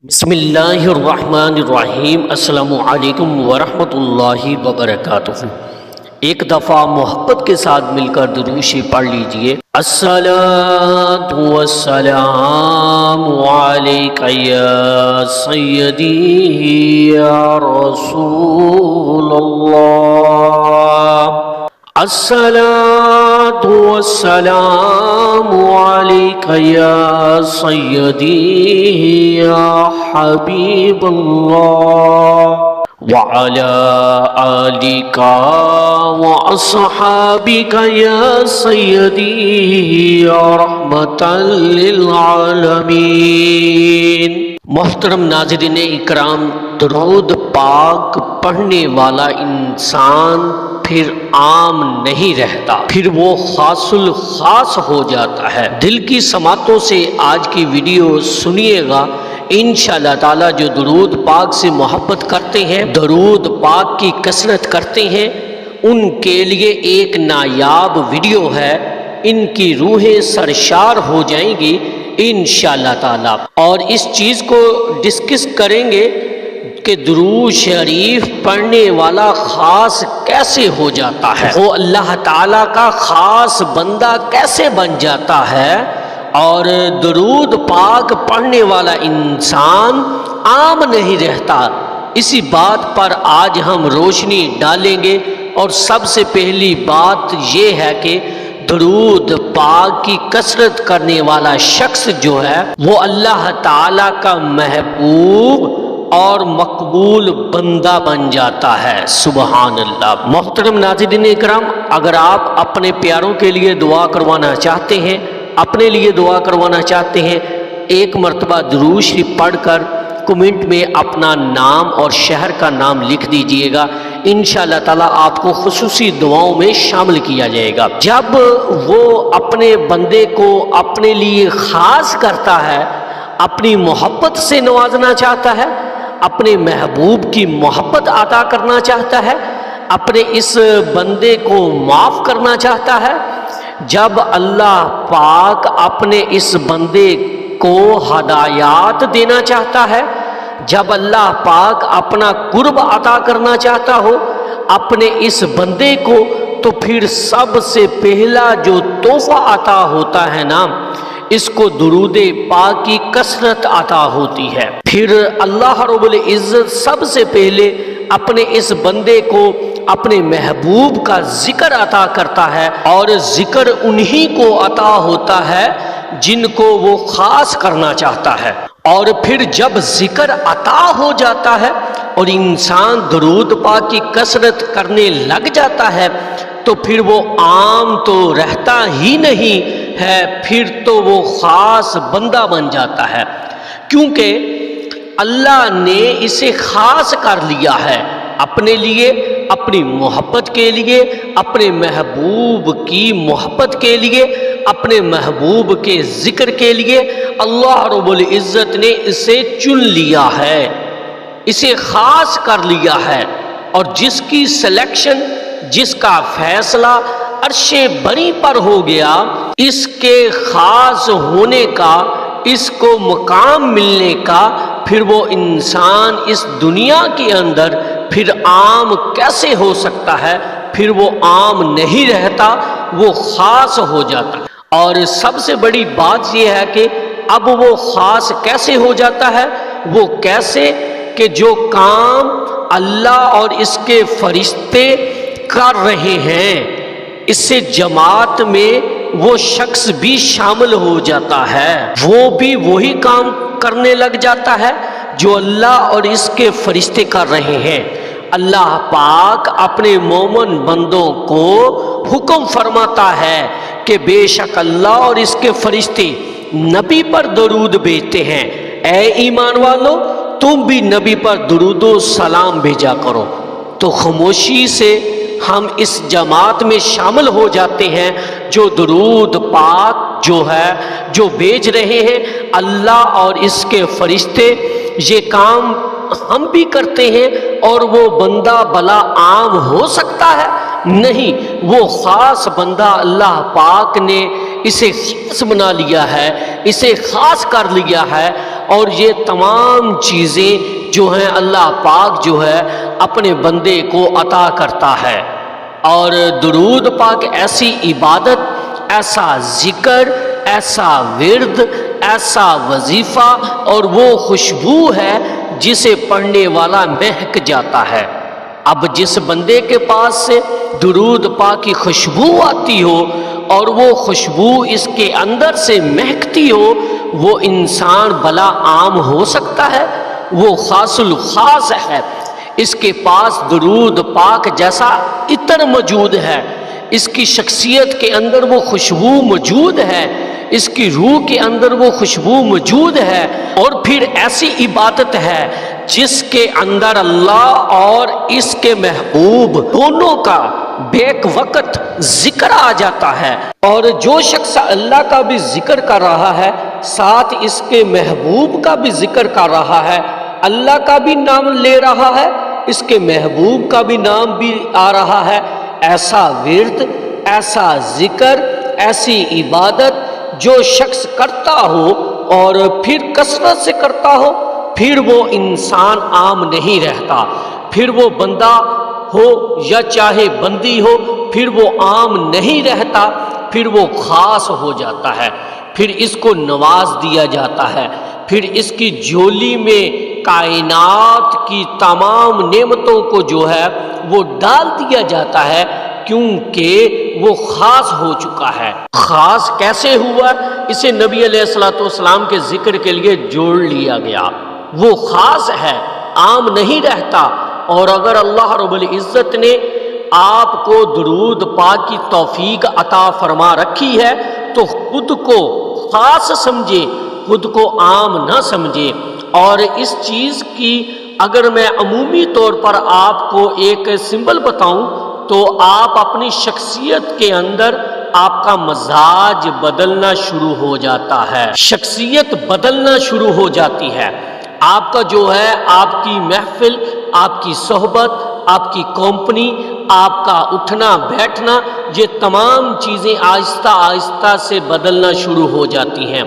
بسم اللہ الرحمن الرحیم۔ السلام علیکم ورحمۃ اللہ وبرکاتہ۔ ایک دفعہ محبت کے ساتھ مل کر درود شریف پڑھ لیجئے۔ الصلاۃ والسلام علیک یا سیدی یا رسول اللہ، الصلاۃ والسلام علیک یا سیدی یا حبیب اللہ، وعلی آلک واصحابک یا سیدی یا رحمۃ للعالمین۔ محترم ناظرین اکرام، درود پاک پڑھنے والا انسان پھر عام نہیں رہتا، پھر وہ خاص الخاص ہو جاتا ہے۔ دل کی سماعتوں سے آج کی ویڈیو سنیے گا۔ انشاءاللہ تعالی جو درود پاک سے محبت کرتے ہیں، درود پاک کی کثرت کرتے ہیں، ان کے لیے ایک نایاب ویڈیو ہے۔ ان کی روحیں سرشار ہو جائیں گی انشاءاللہ تعالی، اور اس چیز کو ڈسکس کریں گے کہ درود شریف پڑھنے والا خاص کیسے ہو جاتا ہے، وہ اللہ تعالیٰ کا خاص بندہ کیسے بن جاتا ہے، اور درود پاک پڑھنے والا انسان عام نہیں رہتا۔ اسی بات پر آج ہم روشنی ڈالیں گے، اور سب سے پہلی بات یہ ہے کہ درود پاک کی کثرت کرنے والا شخص جو ہے وہ اللہ تعالیٰ کا محبوب اور مقبول بندہ بن جاتا ہے۔ سبحان اللہ۔ محترم ناظرین اکرام، اگر آپ اپنے پیاروں کے لیے دعا کروانا چاہتے ہیں، اپنے لیے دعا کروانا چاہتے ہیں، ایک مرتبہ درود شریف پڑھ کر کمنٹ میں اپنا نام اور شہر کا نام لکھ دیجئے گا۔ انشاءاللہ تعالیٰ آپ کو خصوصی دعاؤں میں شامل کیا جائے گا۔ جب وہ اپنے بندے کو اپنے لیے خاص کرتا ہے، اپنی محبت سے نوازنا چاہتا ہے، اپنے محبوب کی محبت عطا کرنا چاہتا ہے، اپنے اس بندے کو معاف کرنا چاہتا ہے، جب اللہ پاک اپنے اس بندے کو ہدایات دینا چاہتا ہے، جب اللہ پاک اپنا قرب عطا کرنا چاہتا ہو اپنے اس بندے کو، تو پھر سب سے پہلا جو تحفہ عطا ہوتا ہے نا، اس کو درود پاک کی کثرت عطا ہوتی ہے۔ پھر اللہ رب العزت سب سے پہلے اپنے اس بندے کو اپنے محبوب کا ذکر عطا کرتا ہے، اور ذکر انہی کو عطا ہوتا ہے جن کو وہ خاص کرنا چاہتا ہے۔ اور پھر جب ذکر عطا ہو جاتا ہے اور انسان درود پاک کی کثرت کرنے لگ جاتا ہے، تو پھر وہ عام تو رہتا ہی نہیں ہے، پھر تو وہ خاص بندہ بن جاتا ہے، کیونکہ اللہ نے اسے خاص کر لیا ہے اپنے لیے، اپنی محبت کے لیے، اپنے محبوب کی محبت کے لیے، اپنے محبوب کے ذکر کے لیے۔ اللہ رب العزت نے اسے چن لیا ہے، اسے خاص کر لیا ہے، اور جس کی سلیکشن، جس کا فیصلہ عرش بری پر ہو گیا، اس کے خاص ہونے کا، اس کو مقام ملنے کا، پھر وہ انسان اس دنیا کے اندر پھر عام کیسے ہو سکتا ہے؟ پھر وہ عام نہیں رہتا، وہ خاص ہو جاتا ہے۔ اور سب سے بڑی بات یہ ہے کہ اب وہ خاص کیسے ہو جاتا ہے؟ وہ کیسے کہ جو کام اللہ اور اس کے فرشتے کر رہے ہیں، اس سے جماعت میں وہ شخص بھی شامل ہو جاتا ہے، وہ بھی وہی کام کرنے لگ جاتا ہے جو اللہ اور اس کے فرشتے کر رہے ہیں۔ اللہ پاک اپنے مومن بندوں کو حکم فرماتا ہے کہ بے شک اللہ اور اس کے فرشتے نبی پر درود بھیجتے ہیں، اے ایمان والو تم بھی نبی پر درود و سلام بھیجا کرو۔ تو خاموشی سے ہم اس جماعت میں شامل ہو جاتے ہیں جو درود پاک جو ہے جو بھیج رہے ہیں اللہ اور اس کے فرشتے۔ یہ کام ہم بھی کرتے ہیں، اور وہ بندہ بلا عام ہو سکتا ہے؟ نہیں، وہ خاص بندہ اللہ پاک نے اسے خاص بنا لیا ہے، اسے خاص کر لیا ہے، اور یہ تمام چیزیں جو ہیں اللہ پاک جو ہے اپنے بندے کو عطا کرتا ہے۔ اور درود پاک ایسی عبادت، ایسا ذکر، ایسا ورد، ایسا وظیفہ اور وہ خوشبو ہے جسے پڑھنے والا مہک جاتا ہے۔ اب جس بندے کے پاس سے درود پاک کی خوشبو آتی ہو اور وہ خوشبو اس کے اندر سے مہکتی ہو، وہ انسان بلا عام ہو سکتا ہے؟ وہ خاص الخاص ہے۔ اس کے پاس درود پاک جیسا عطر موجود ہے، اس کی شخصیت کے اندر وہ خوشبو موجود ہے، اس کی روح کے اندر وہ خوشبو موجود ہے، اور پھر ایسی عبادت ہے جس کے اندر اللہ اور اس کے محبوب دونوں کا بیک وقت ذکر آ جاتا ہے۔ اور جو شخص اللہ کا بھی ذکر کر رہا ہے، ساتھ اس کے محبوب کا بھی ذکر کر رہا ہے، اللہ کا بھی نام لے رہا ہے، اس کے محبوب کا بھی نام بھی آ رہا ہے، ایسا ورد، ایسا ذکر، ایسی عبادت جو شخص کرتا ہو اور پھر کثرت سے کرتا ہو، پھر وہ انسان عام نہیں رہتا، پھر وہ بندہ ہو یا چاہے بندی ہو، پھر وہ عام نہیں رہتا، پھر وہ خاص ہو جاتا ہے، پھر اس کو نواز دیا جاتا ہے، پھر اس کی جھولی میں کائنات کی تمام نعمتوں کو جو ہے وہ ڈال دیا جاتا ہے، کیونکہ وہ خاص ہو چکا ہے۔ خاص کیسے ہوا؟ اسے نبی علیہ السلام کے ذکر کے لیے جوڑ لیا گیا، وہ خاص ہے، عام نہیں رہتا۔ اور اگر اللہ رب العزت نے آپ کو درود پاک کی توفیق عطا فرما رکھی ہے تو خود کو خاص سمجھے، خود کو عام نہ سمجھے۔ اور اس چیز کی اگر میں عمومی طور پر آپ کو ایک سمبل بتاؤں تو آپ اپنی شخصیت کے اندر آپ کا مزاج بدلنا شروع ہو جاتا ہے، شخصیت بدلنا شروع ہو جاتی ہے۔ آپ کا جو ہے آپ کی محفل، آپ کی صحبت، آپ کی کمپنی، آپ کا اٹھنا بیٹھنا، یہ تمام چیزیں آہستہ آہستہ سے بدلنا شروع ہو جاتی ہیں۔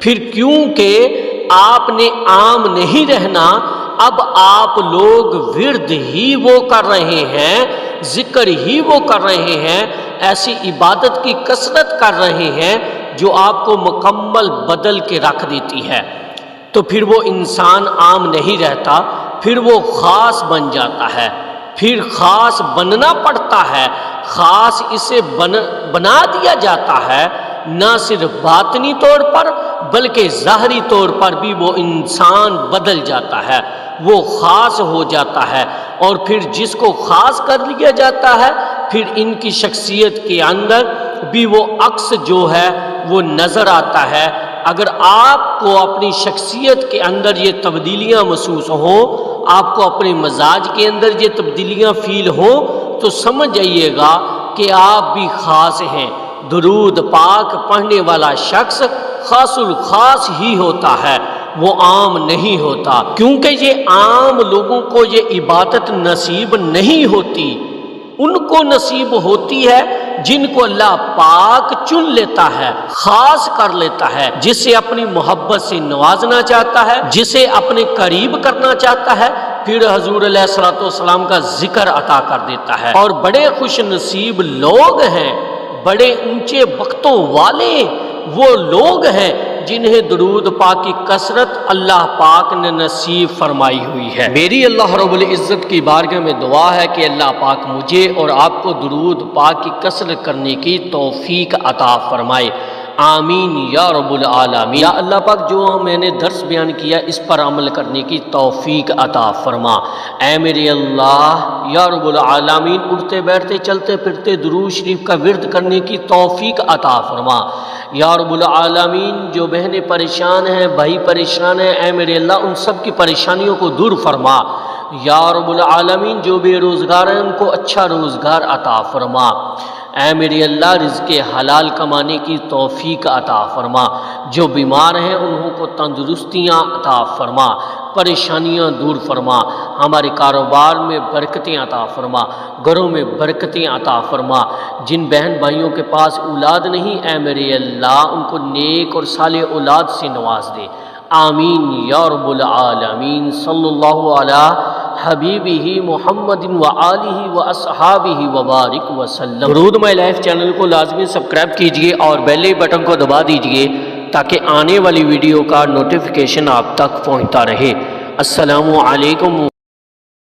پھر کیونکہ آپ نے عام نہیں رہنا، اب آپ لوگ ورد ہی وہ کر رہے ہیں، ذکر ہی وہ کر رہے ہیں، ایسی عبادت کی کثرت کر رہے ہیں جو آپ کو مکمل بدل کے رکھ دیتی ہے، تو پھر وہ انسان عام نہیں رہتا، پھر وہ خاص بن جاتا ہے، پھر خاص بننا پڑتا ہے، خاص اسے بنا دیا جاتا ہے، نہ صرف باطنی طور پر بلکہ ظاہری طور پر بھی وہ انسان بدل جاتا ہے، وہ خاص ہو جاتا ہے۔ اور پھر جس کو خاص کر لیا جاتا ہے، پھر ان کی شخصیت کے اندر بھی وہ عکس جو ہے وہ نظر آتا ہے۔ اگر آپ کو اپنی شخصیت کے اندر یہ تبدیلیاں محسوس ہوں، آپ کو اپنے مزاج کے اندر یہ تبدیلیاں فیل ہوں، تو سمجھ جائیے گا کہ آپ بھی خاص ہیں۔ درود پاک پڑھنے والا شخص خاص الخاص ہی ہوتا ہے، وہ عام نہیں ہوتا، کیونکہ یہ عام لوگوں کو یہ عبادت نصیب نہیں ہوتی، ان کو نصیب ہوتی ہے جن کو اللہ پاک چن لیتا ہے، خاص کر لیتا ہے، جسے اپنی محبت سے نوازنا چاہتا ہے، جسے اپنے قریب کرنا چاہتا ہے، پھر حضور علیہ السلام کا ذکر عطا کر دیتا ہے۔ اور بڑے خوش نصیب لوگ ہیں، بڑے اونچے بختوں والے وہ لوگ ہیں جنہیں درود پاک کی کثرت اللہ پاک نے نصیب فرمائی ہوئی ہے۔ میری اللہ رب العزت کی بارگاہ میں دعا ہے کہ اللہ پاک مجھے اور آپ کو درود پاک کی کثرت کرنے کی توفیق عطا فرمائے، آمین یا رب العالمین۔ یا اللہ پاک جو میں نے درس بیان کیا اس پر عمل کرنے کی توفیق عطا فرما، اے میرے اللہ یا رب العالمین۔ اٹھتے بیٹھتے چلتے پھرتے درود شریف کا ورد کرنے کی توفیق عطا فرما یا رب العالمین۔ جو بہنیں پریشان ہیں، بھائی پریشان ہیں، اے میرے اللہ ان سب کی پریشانیوں کو دور فرما یا رب العالمین۔ جو بے روزگار ہیں ان کو اچھا روزگار عطا فرما، اے میرے اللہ رزق حلال کمانے کی توفیق عطا فرما، جو بیمار ہیں انہوں کو تندرستیاں عطا فرما، پریشانیاں دور فرما، ہمارے کاروبار میں برکتیں عطا فرما، گھروں میں برکتیں عطا فرما، جن بہن بھائیوں کے پاس اولاد نہیں اے میرے اللہ ان کو نیک اور صالح اولاد سے نواز دے، آمین یا رب العالمین۔ صلی اللہ علی حبیبہ محمد وآلہ واصحابہ وبارک وسلم۔ درود مائی لائف چینل کو لازمی سبسکرائب کیجئے اور بیل بٹن کو دبا دیجئے تاکہ آنے والی ویڈیو کا نوٹیفیکیشن آپ تک پہنچتا رہے۔ السلام علیکم۔